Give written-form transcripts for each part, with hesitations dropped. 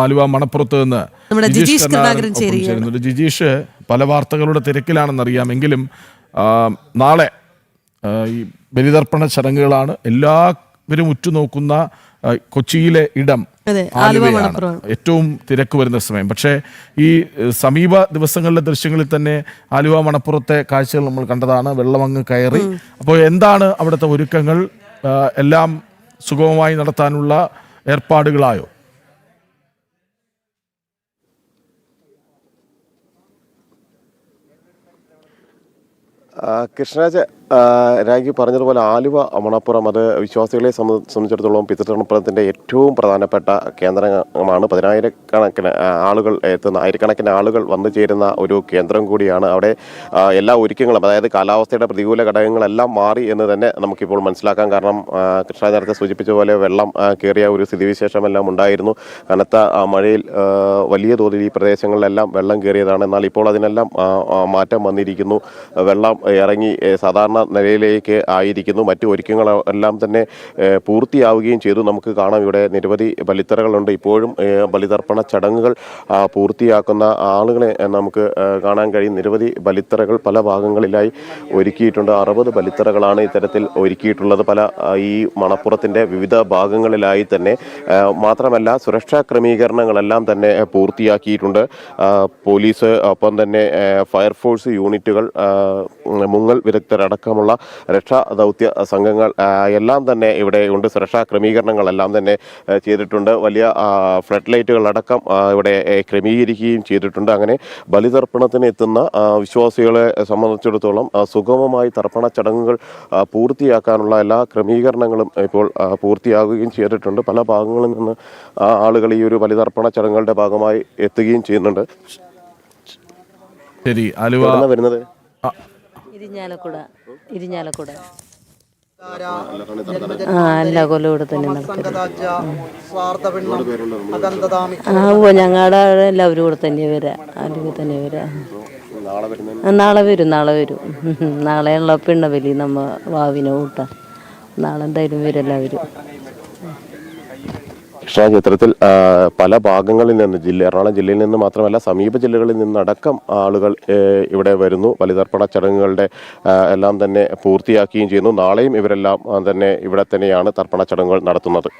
ആലുവ മണപ്പുറത്ത് നിന്ന് ജിജീഷ് കരുണാകരൻ ചേരുന്നുണ്ട്. ജിജീഷ് പല വാർത്തകളുടെ തിരക്കിലാണെന്നറിയാമെങ്കിലും നാളെ ഈ ബലിതർപ്പണ ചടങ്ങുകളാണ്. എല്ലാവരും ഉറ്റുനോക്കുന്ന കൊച്ചിയിലെ ഇടം ആലുവയാണ് ഏറ്റവും തിരക്ക് വരുന്ന സമയം. പക്ഷേ ഈ സമീപ ദിവസങ്ങളിലെ ദൃശ്യങ്ങളിൽ തന്നെ ആലുവ മണപ്പുറത്തെ കാഴ്ചകൾ നമ്മൾ കണ്ടതാണ്. വെള്ളമങ്ങ് കയറി. അപ്പോൾ എന്താണ് അവിടുത്തെ ഒരുക്കങ്ങൾ? എല്ലാം സുഗമമായി നടത്താനുള്ള ഏർപ്പാടുകളായോ? കൃഷ്ണരാജ് രാജി പറഞ്ഞതുപോലെ ആലുവ മണപ്പുറം അത് വിശ്വാസികളെ സംബന്ധിച്ചിടത്തോളം പിതൃതർപ്പണത്തിൻ്റെ ഏറ്റവും പ്രധാനപ്പെട്ട കേന്ദ്രമാണ്. പതിനായിരക്കണക്കിന് ആളുകൾ എത്തുന്ന, ആയിരക്കണക്കിന് ആളുകൾ വന്നു ചേരുന്ന ഒരു കേന്ദ്രം കൂടിയാണ്. അവിടെ എല്ലാ ഒരുക്കങ്ങളും, അതായത് കാലാവസ്ഥയുടെ പ്രതികൂല ഘടകങ്ങളെല്ലാം മാറി എന്ന് തന്നെ നമുക്കിപ്പോൾ മനസ്സിലാക്കാം. കാരണം കൃഷ്ണ നേരത്തെ സൂചിപ്പിച്ച പോലെ വെള്ളം കയറിയ ഒരു സ്ഥിതിവിശേഷമെല്ലാം ഉണ്ടായിരുന്നു. കനത്ത മഴയിൽ വലിയ തോതിൽ ഈ പ്രദേശങ്ങളിലെല്ലാം വെള്ളം കയറിയതാണ്. എന്നാൽ ഇപ്പോൾ അതിനെല്ലാം മാറ്റം വന്നിരിക്കുന്നു. വെള്ളം ഇറങ്ങി സാധാരണ നിലയിലേക്ക് ആയിരിക്കുന്നു. മറ്റു ഒരുക്കങ്ങളെല്ലാം തന്നെ പൂർത്തിയാവുകയും ചെയ്തു. നമുക്ക് കാണാം ഇവിടെ നിരവധി ബലിത്തറകളുണ്ട്. ഇപ്പോഴും ബലിതർപ്പണ ചടങ്ങുകൾ പൂർത്തിയാക്കുന്ന ആളുകളെ നമുക്ക് കാണാൻ കഴിയും. നിരവധി ബലിത്തറകൾ പല ഭാഗങ്ങളിലായി ഒരുക്കിയിട്ടുണ്ട്. 60 ബലിത്തറകളാണ് ഇത്തരത്തിൽ ഒരുക്കിയിട്ടുള്ളത് പല ഈ മണപ്പുറത്തിൻ്റെ വിവിധ ഭാഗങ്ങളിലായി തന്നെ. മാത്രമല്ല സുരക്ഷാ ക്രമീകരണങ്ങളെല്ലാം തന്നെ പൂർത്തിയാക്കിയിട്ടുണ്ട്. പോലീസ്, ഒപ്പം തന്നെ ഫയർഫോഴ്സ് യൂണിറ്റുകൾ, മുങ്ങൽ വിദഗ്ധരടക്കമുള്ള രക്ഷാ ദൗത്യ സംഘങ്ങൾ എല്ലാം തന്നെ ഇവിടെ ഉണ്ട്. സുരക്ഷാ ക്രമീകരണങ്ങളെല്ലാം തന്നെ ചെയ്തിട്ടുണ്ട്. വലിയ ഫ്ലഡ് ലൈറ്റുകളടക്കം ഇവിടെ ക്രമീകരിക്കുകയും ചെയ്തിട്ടുണ്ട്. അങ്ങനെ ബലിതർപ്പണത്തിന് എത്തുന്ന വിശ്വാസികളെ സംബന്ധിച്ചിടത്തോളം സുഗമമായി തർപ്പണ ചടങ്ങുകൾ പൂർത്തിയാക്കാനുള്ള എല്ലാ ക്രമീകരണങ്ങളും ഇപ്പോൾ പൂർത്തിയാകുകയും ചെയ്തിട്ടുണ്ട്. പല ഭാഗങ്ങളിൽ നിന്ന് ആളുകൾ ഈ ഒരു ബലിതർപ്പണ ചടങ്ങുകളുടെ ഭാഗമായി എത്തുകയും ചെയ്യുന്നുണ്ട്. ശരി, ആലുവ വരുന്നത് ഇരിഞ്ഞാലക്കുട എല്ലാ കൊല്ലം ഇവിടെ തന്നെ ഞങ്ങളുടെ എല്ലാവരും കൂടെ തന്നെ വരാം. അല്ലെങ്കിൽ തന്നെ വരാം. നാളെ വരും. നാളെയുള്ള പിണ്ണബലി നമ്മ വാവിനെ കൂട്ടാം. നാളെ എന്തായാലും വരും എല്ലാവരും. ചിത്രത്തിൽ പല ഭാഗങ്ങളിൽ നിന്ന് എറണാകുളം ജില്ലയിൽ നിന്ന് മാത്രമല്ല സമീപ ജില്ലകളിൽ നിന്നടക്കം ആളുകൾ ഇവിടെ വരുന്നു. ബലിതർപ്പണ ചടങ്ങുകളുടെ എല്ലാം തന്നെ പൂർത്തിയാക്കുകയും ചെയ്യുന്നു. നാളെയും ഇവരെല്ലാം തന്നെ ഇവിടെ തന്നെയാണ് തർപ്പണ ചടങ്ങുകൾ നടത്തുന്നത്.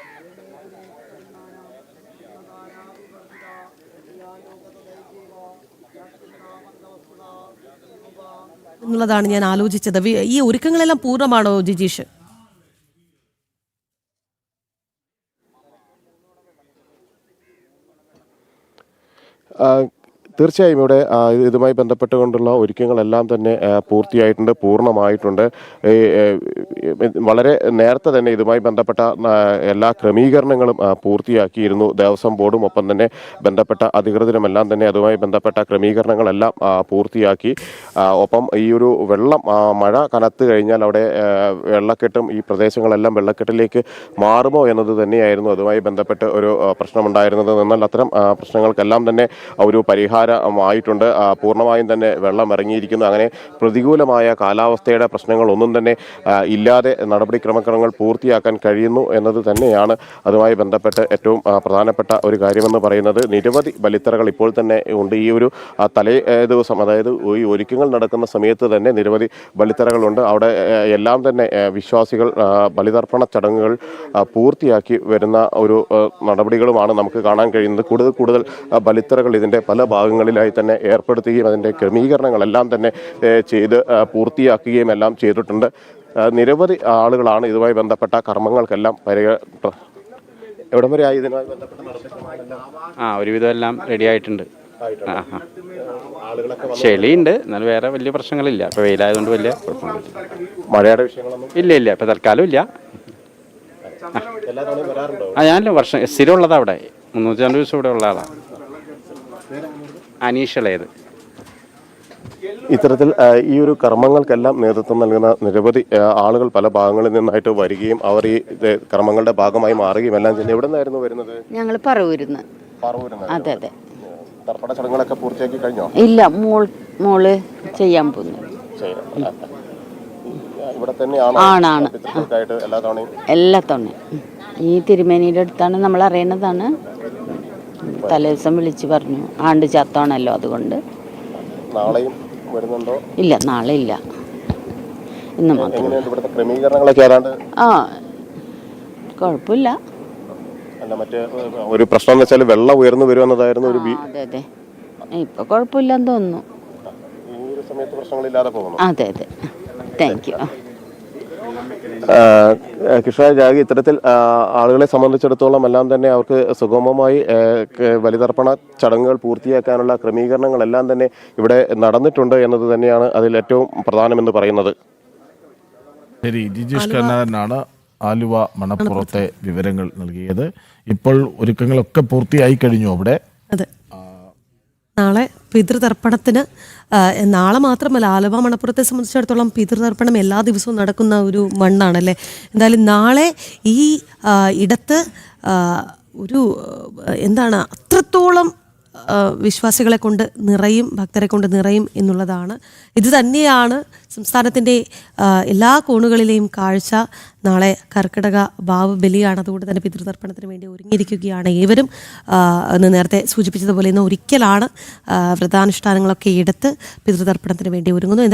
എന്നുള്ളതാണ് ഞാൻ ആലോചിച്ചത്. ഈ ഒരുക്കങ്ങളെല്ലാം പൂർണ്ണമാണോ ജിജീഷ്? തീർച്ചയായും ഇവിടെ ഇതുമായി ബന്ധപ്പെട്ടുകൊണ്ടുള്ള ഒരുക്കങ്ങളെല്ലാം തന്നെ പൂർത്തിയായിട്ടുണ്ട്, പൂർണ്ണമായിട്ടുണ്ട്. വളരെ നേരത്തെ തന്നെ ഇതുമായി ബന്ധപ്പെട്ട എല്ലാ ക്രമീകരണങ്ങളും പൂർത്തിയാക്കിയിരുന്നു ദേവസ്വം ബോർഡും ഒപ്പം തന്നെ ബന്ധപ്പെട്ട അധികൃതരുമെല്ലാം തന്നെ അതുമായി ബന്ധപ്പെട്ട ക്രമീകരണങ്ങളെല്ലാം പൂർത്തിയാക്കി. ഒപ്പം ഈ ഒരു വെള്ളം മഴ കനത്ത് കഴിഞ്ഞാൽ അവിടെ വെള്ളക്കെട്ടും ഈ പ്രദേശങ്ങളെല്ലാം വെള്ളക്കെട്ടിലേക്ക് മാറുമോ എന്നത് തന്നെയായിരുന്നു അതുമായി ബന്ധപ്പെട്ട് ഒരു പ്രശ്നമുണ്ടായിരുന്നത്. എന്നാൽ അത്തരം പ്രശ്നങ്ങൾക്കെല്ലാം തന്നെ ഒരു പരിഹാരമായിട്ടുണ്ട്. പൂർണ്ണമായും തന്നെ വെള്ളം ഇറങ്ങിയിരിക്കുന്നു. അങ്ങനെ പ്രതികൂലമായ കാലാവസ്ഥയുടെ പ്രശ്നങ്ങളൊന്നും തന്നെ ഇല്ലാതെ നടപടിക്രമങ്ങൾ പൂർത്തിയാക്കാൻ കഴിയുന്നു എന്നത് തന്നെയാണ് അതുമായി ബന്ധപ്പെട്ട് ഏറ്റവും പ്രധാനപ്പെട്ട ഒരു കാര്യമെന്ന് പറയുന്നത്. നിരവധി ബലിത്തറകൾ ഇപ്പോൾ തന്നെ ഉണ്ട്. ഈ ഒരു തലേ ദിവസം, അതായത് ഈ ഒരുക്കങ്ങൾ നടക്കുന്ന സമയത്ത് തന്നെ നിരവധി ബലിത്തറകളുണ്ട്. അവിടെ എല്ലാം തന്നെ വിശ്വാസികൾ ബലിതർപ്പണ ചടങ്ങുകൾ പൂർത്തിയാക്കി വരുന്ന ഒരു നടപടികളുമാണ് നമുക്ക് കാണാൻ കഴിയുന്നത്. കൂടുതൽ ബലിത്തറകൾ ഇതിൻ്റെ പല ഭാഗങ്ങളിലായി തന്നെ ഏർപ്പെടുത്തുകയും അതിൻ്റെ ക്രമീകരണങ്ങളെല്ലാം തന്നെ ചെയ്ത് പൂർത്തിയാക്കുകയും എല്ലാം ചെയ്തിട്ടുണ്ട്. നിരവധി ആളുകളാണ് ഇതുമായി ബന്ധപ്പെട്ട കർമ്മങ്ങൾക്കെല്ലാം എവിടം വരെ ആയി ഇതിനുമായി ബന്ധപ്പെട്ട ഒരുവിധം എല്ലാം റെഡി ആയിട്ടുണ്ട്. ചെളിയുണ്ട്, എന്നാലും വേറെ വലിയ പ്രശ്നങ്ങളില്ല. ഇപ്പൊ വെയിലായതുകൊണ്ട് വലിയ കുഴപ്പമൊന്നുമില്ല. മഴയുടെ വിഷയങ്ങളൊന്നും ഇല്ല ഇപ്പൊ തൽക്കാലം ഇല്ല. ഞാനല്ല വർഷം സ്ഥിരം ഉള്ളതാ അവിടെ. 350 ദിവസം ഇവിടെ ഉള്ള ആളാണ്. അനീഷളേത്. ഇത്തരത്തിൽ ഈ ഒരു കർമ്മങ്ങൾക്കെല്ലാം നേതൃത്വം നൽകുന്ന നിരവധി ആളുകൾ പല ഭാഗങ്ങളിൽ നിന്നായിട്ട് വരികയും അവർ ഈ കർമ്മങ്ങളുടെ ഭാഗമായി മാറുകയും എല്ലാം ചെയ്യുന്നത്. എവിടെ നിന്നായിരുന്നു വരുന്നത്? ഞങ്ങൾ പറവൂരിന്ന്. അതെ. തർപ്പണ ചടങ്ങുകളൊക്കെ പൂർത്തിയാക്കി കഴിഞ്ഞോ? ഇല്ല, മോള് ചെയ്യാൻ പോകുന്നു. ഇവിടെ തന്നെയാണ് എല്ലാ തവണയും ഈ തിരുമേനിയുടെ അടുത്താണ് നമ്മൾ അറിയുന്നതാണ്. തലേദിവസം വിളിച്ച് പറഞ്ഞു ആണ്ട് ചത്താണല്ലോ, അതുകൊണ്ട്. നാളെയും വരുന്നുണ്ടോ? ഇല്ല, നാളെ ഇല്ല, ഇന്ന് മാത്രം. എങ്ങനെയുണ്ട് ഇവിടുത്തെ ക്രമീകരണങ്ങളൊക്കെ ഏതാണ്ട്? ആ, കുഴപ്പമില്ല. അല്ല, മറ്റേ ഒരു പ്രശ്നം എന്ന് വെച്ചാൽ വെള്ളം ഉയർന്നു വരുമെന്നതായിരുന്നു ഒരു അതെ അതെ, ഇപ്പൊ കുഴപ്പമില്ലെന്ന് തോന്നുന്നു. ഈ ഒരു സമയത്ത് പ്രശ്നങ്ങളില്ലാതെ പോകുന്നു. അതെ അതെ, താങ്ക് യു. കൃഷ്ണ രാഗി, ഇത്തരത്തിൽ ആളുകളെ സംബന്ധിച്ചിടത്തോളം എല്ലാം തന്നെ അവർക്ക് സുഗമമായി ബലിതർപ്പണ ചടങ്ങുകൾ പൂർത്തിയാക്കാനുള്ള ക്രമീകരണങ്ങളെല്ലാം തന്നെ ഇവിടെ നടന്നിട്ടുണ്ട് എന്നത് തന്നെയാണ് അതിൽ ഏറ്റവും പ്രധാനമെന്ന് പറയുന്നത്. ശരി, ജിജീഷ് കരുണാകരനാണ് ആലുവ മണപ്പുറത്തെ വിവരങ്ങൾ നൽകിയത്. ഇപ്പോൾ ഒരുക്കങ്ങളൊക്കെ പൂർത്തിയായി കഴിഞ്ഞു അവിടെ. അതെ, നാളെ പിതൃതർപ്പണത്തിന്, നാളെ മാത്രമല്ല, ആലുവ മണപ്പുറത്തെ സംബന്ധിച്ചിടത്തോളം പിതൃതർപ്പണം എല്ലാ ദിവസവും നടക്കുന്ന ഒരു മണ്ണാണല്ലേ. എന്തായാലും നാളെ ഈ ഇടത്ത് ഒരു എന്താണ്, അത്രത്തോളം വിശ്വാസികളെ കൊണ്ട് നിറയും, ഭക്തരെ കൊണ്ട് നിറയും എന്നുള്ളതാണ്. ഇത് തന്നെയാണ് സംസ്ഥാനത്തിൻ്റെ എല്ലാ കോണുകളിലെയും കാഴ്ച. നാളെ കർക്കിടക വാവ് ബലിയാണ്, അതുകൊണ്ട് തന്നെ പിതൃതർപ്പണത്തിന് വേണ്ടി ഒരുങ്ങിയിരിക്കുകയാണ് ഏവരും. എന്ന് നേരത്തെ സൂചിപ്പിച്ചതുപോലെ ഇന്ന് ഒരിക്കലാണ് വ്രതാനുഷ്ഠാനങ്ങളൊക്കെ എടുത്ത് പിതൃതർപ്പണത്തിന് വേണ്ടി ഒരുങ്ങുന്നു.